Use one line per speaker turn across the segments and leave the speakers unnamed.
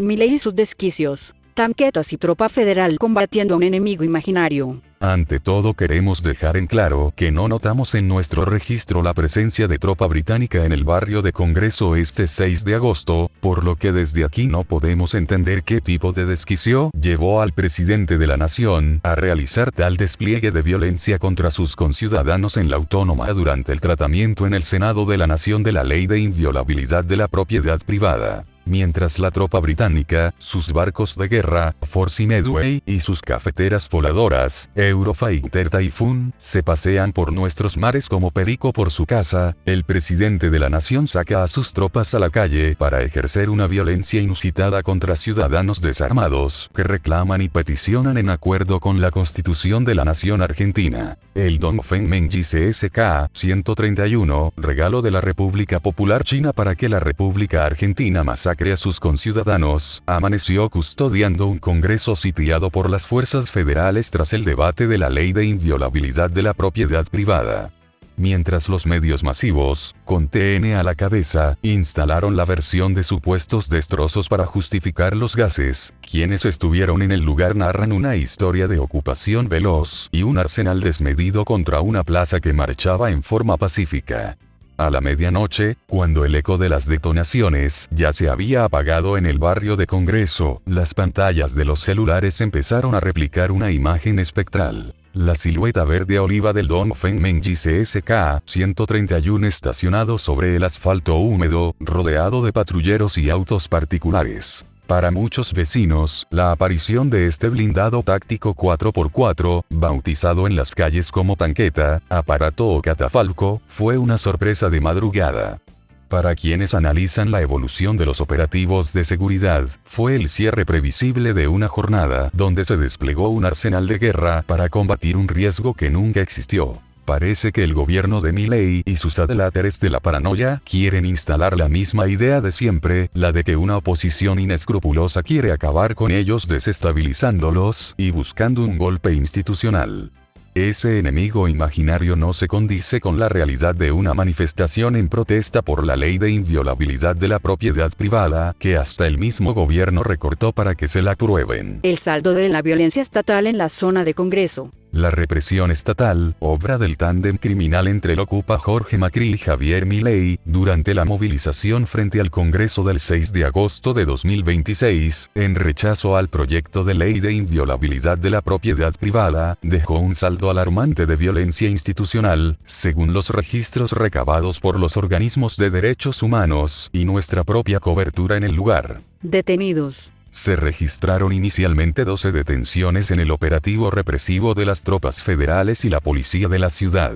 Milei y sus desquicios. Tanquetas y tropa federal combatiendo a un enemigo imaginario.
Ante todo queremos dejar en claro que no notamos en nuestro registro la presencia de tropa británica en el barrio de Congreso este 6 de agosto, por lo que desde aquí no podemos entender qué tipo de desquicio llevó al presidente de la nación a realizar tal despliegue de violencia contra sus conciudadanos en la Autónoma durante el tratamiento en el Senado de la Nación de la Ley de Inviolabilidad de la Propiedad Privada. Mientras la tropa británica, sus barcos de guerra, Force y Medway, y sus cafeteras voladoras, Eurofighter Typhoon, se pasean por nuestros mares como perico por su casa, el presidente de la nación saca a sus tropas a la calle para ejercer una violencia inusitada contra ciudadanos desarmados, que reclaman y peticionan en acuerdo con la Constitución de la Nación Argentina. El Dongfeng Menji CSK 131, regalo de la República Popular China para que la República Argentina masacre a sus conciudadanos, amaneció custodiando un Congreso sitiado por las fuerzas federales tras el debate de la Ley de Inviolabilidad de la Propiedad Privada. Mientras los medios masivos, con TN a la cabeza, instalaron la versión de supuestos destrozos para justificar los gases, quienes estuvieron en el lugar narran una historia de ocupación veloz y un arsenal desmedido contra una plaza que marchaba en forma pacífica. A la medianoche, cuando el eco de las detonaciones ya se había apagado en el barrio de Congreso, las pantallas de los celulares empezaron a replicar una imagen espectral. La silueta verde oliva del Dongfeng Menji CSK 131 estacionado sobre el asfalto húmedo, rodeado de patrulleros y autos particulares. Para muchos vecinos, la aparición de este blindado táctico 4x4, bautizado en las calles como tanqueta, aparato o catafalco, fue una sorpresa de madrugada. Para quienes analizan la evolución de los operativos de seguridad, fue el cierre previsible de una jornada donde se desplegó un arsenal de guerra para combatir un riesgo que nunca existió. Parece que el gobierno de Milei y sus adláteres de la paranoia quieren instalar la misma idea de siempre, la de que una oposición inescrupulosa quiere acabar con ellos desestabilizándolos y buscando un golpe institucional. Ese enemigo imaginario no se condice con la realidad de una manifestación en protesta por la ley de inviolabilidad de la propiedad privada, que hasta el mismo gobierno recortó para que se la aprueben.
El saldo de la violencia estatal en la zona de Congreso.
La represión estatal, obra del tándem criminal entre el ocupa Jorge Macri y Javier Milei, durante la movilización frente al Congreso del 6 de agosto de 2026, en rechazo al proyecto de ley de inviolabilidad de la propiedad privada, dejó un saldo alarmante de violencia institucional, según los registros recabados por los organismos de derechos humanos, y nuestra propia cobertura en el lugar.
Detenidos.
Se registraron inicialmente 12 detenciones en el operativo represivo de las tropas federales y la policía de la ciudad.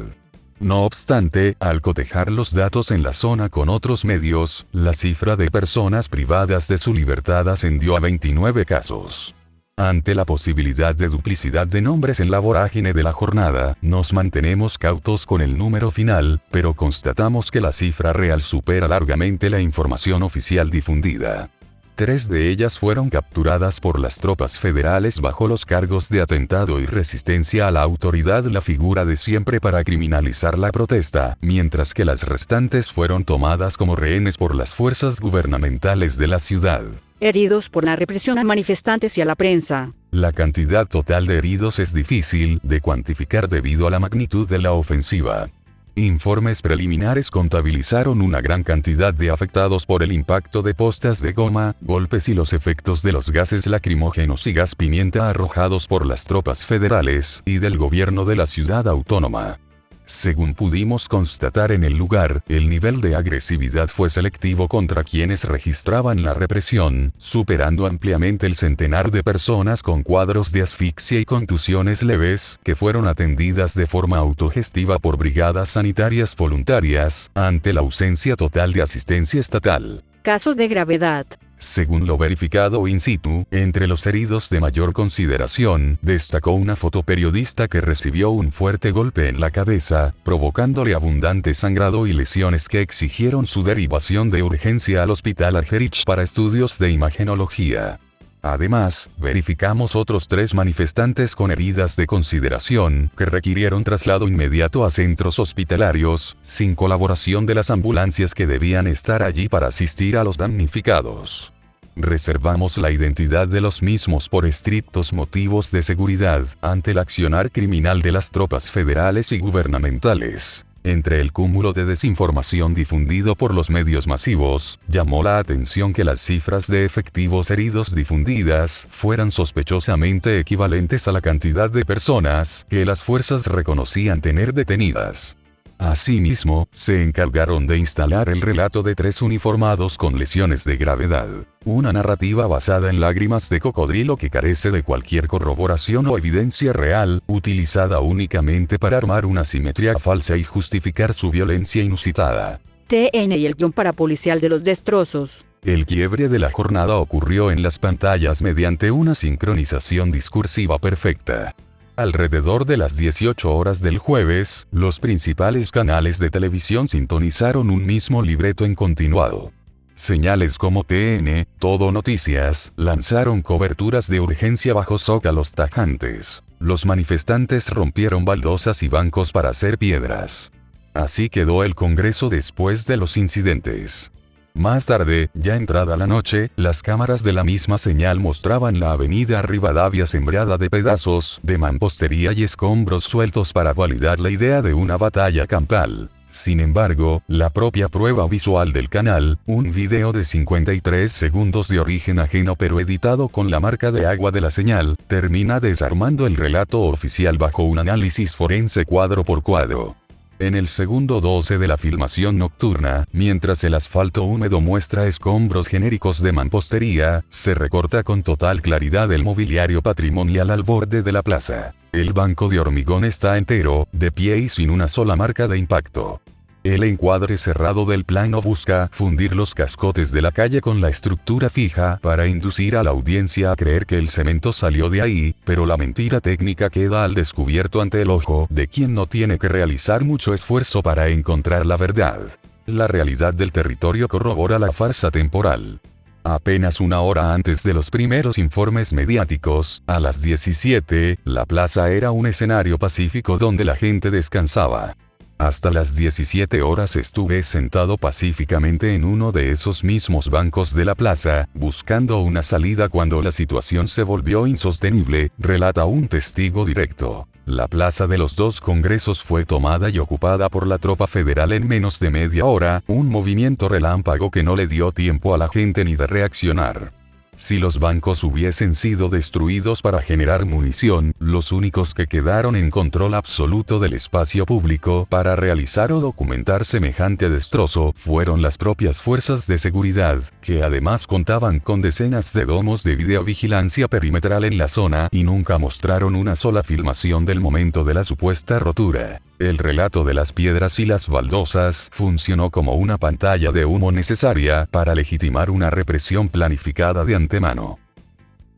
No obstante, al cotejar los datos en la zona con otros medios, la cifra de personas privadas de su libertad ascendió a 29 casos. Ante la posibilidad de duplicidad de nombres en la vorágine de la jornada, nos mantenemos cautos con el número final, pero constatamos que la cifra real supera largamente la información oficial difundida. 3 de ellas fueron capturadas por las tropas federales bajo los cargos de atentado y resistencia a la autoridad, la figura de siempre para criminalizar la protesta, mientras que las restantes fueron tomadas como rehenes por las fuerzas gubernamentales de la ciudad.
Heridos por la represión a manifestantes y a la prensa.
La cantidad total de heridos es difícil de cuantificar debido a la magnitud de la ofensiva. Informes preliminares contabilizaron una gran cantidad de afectados por el impacto de postas de goma, golpes y los efectos de los gases lacrimógenos y gas pimienta arrojados por las tropas federales y del gobierno de la ciudad autónoma. Según pudimos constatar en el lugar, el nivel de agresividad fue selectivo contra quienes registraban la represión, superando ampliamente el centenar de personas con cuadros de asfixia y contusiones leves, que fueron atendidas de forma autogestiva por brigadas sanitarias voluntarias, ante la ausencia total de asistencia estatal.
Casos de gravedad.
Según lo verificado in situ, entre los heridos de mayor consideración, destacó una fotoperiodista que recibió un fuerte golpe en la cabeza, provocándole abundante sangrado y lesiones que exigieron su derivación de urgencia al Hospital Argerich para estudios de imagenología. Además, verificamos otros 3 manifestantes con heridas de consideración, que requirieron traslado inmediato a centros hospitalarios, sin colaboración de las ambulancias que debían estar allí para asistir a los damnificados. Reservamos la identidad de los mismos por estrictos motivos de seguridad, ante el accionar criminal de las tropas federales y gubernamentales. Entre el cúmulo de desinformación difundido por los medios masivos, llamó la atención que las cifras de efectivos heridos difundidas fueran sospechosamente equivalentes a la cantidad de personas que las fuerzas reconocían tener detenidas. Asimismo, se encargaron de instalar el relato de 3 uniformados con lesiones de gravedad. Una narrativa basada en lágrimas de cocodrilo que carece de cualquier corroboración o evidencia real, utilizada únicamente para armar una simetría falsa y justificar su violencia inusitada.
TN y el guión parapolicial de los destrozos.
El quiebre de la jornada ocurrió en las pantallas mediante una sincronización discursiva perfecta. Alrededor de las 18 horas del jueves, los principales canales de televisión sintonizaron un mismo libreto en continuado. Señales como TN, Todo Noticias, lanzaron coberturas de urgencia bajo zócalos tajantes. Los manifestantes rompieron baldosas y bancos para hacer piedras. Así quedó el Congreso después de los incidentes. Más tarde, ya entrada la noche, las cámaras de la misma señal mostraban la avenida Rivadavia sembrada de pedazos de mampostería y escombros sueltos para validar la idea de una batalla campal. Sin embargo, la propia prueba visual del canal, un video de 53 segundos de origen ajeno pero editado con la marca de agua de la señal, termina desarmando el relato oficial bajo un análisis forense cuadro por cuadro. En el segundo 12 de la filmación nocturna, mientras el asfalto húmedo muestra escombros genéricos de mampostería, se recorta con total claridad el mobiliario patrimonial al borde de la plaza. El banco de hormigón está entero, de pie y sin una sola marca de impacto. El encuadre cerrado del plano busca fundir los cascotes de la calle con la estructura fija para inducir a la audiencia a creer que el cemento salió de ahí, pero la mentira técnica queda al descubierto ante el ojo de quien no tiene que realizar mucho esfuerzo para encontrar la verdad. La realidad del territorio corrobora la farsa temporal. Apenas una hora antes de los primeros informes mediáticos, a las 17, la plaza era un escenario pacífico donde la gente descansaba. Hasta las 17 horas estuve sentado pacíficamente en uno de esos mismos bancos de la plaza, buscando una salida cuando la situación se volvió insostenible, relata un testigo directo. La plaza de los 2 congresos fue tomada y ocupada por la tropa federal en menos de media hora, un movimiento relámpago que no le dio tiempo a la gente ni de reaccionar. Si los bancos hubiesen sido destruidos para generar munición, los únicos que quedaron en control absoluto del espacio público para realizar o documentar semejante destrozo fueron las propias fuerzas de seguridad, que además contaban con decenas de domos de videovigilancia perimetral en la zona y nunca mostraron una sola filmación del momento de la supuesta rotura. El relato de las piedras y las baldosas funcionó como una pantalla de humo necesaria para legitimar una represión planificada de antemano.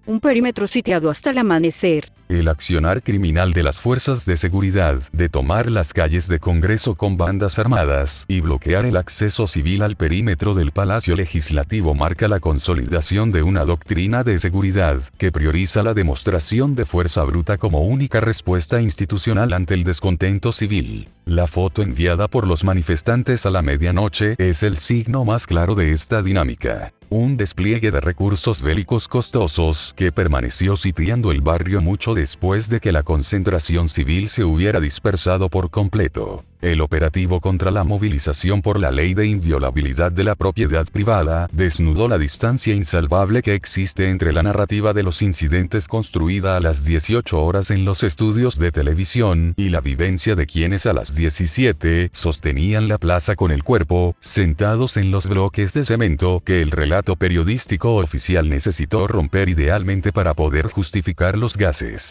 Un perímetro sitiado hasta el amanecer.
El accionar criminal de las fuerzas de seguridad de tomar las calles de Congreso con bandas armadas y bloquear el acceso civil al perímetro del Palacio Legislativo marca la consolidación de una doctrina de seguridad que prioriza la demostración de fuerza bruta como única respuesta institucional ante el descontento civil. La foto enviada por los manifestantes a la medianoche es el signo más claro de esta dinámica. Un despliegue de recursos bélicos costosos que permaneció sitiando el barrio mucho después de que la concentración civil se hubiera dispersado por completo. El operativo contra la movilización por la ley de inviolabilidad de la propiedad privada desnudó la distancia insalvable que existe entre la narrativa de los incidentes construida a las 18 horas en los estudios de televisión y la vivencia de quienes a las 17 sostenían la plaza con el cuerpo, sentados en los bloques de cemento que el relato periodístico oficial necesitó romper idealmente para poder justificar los gases.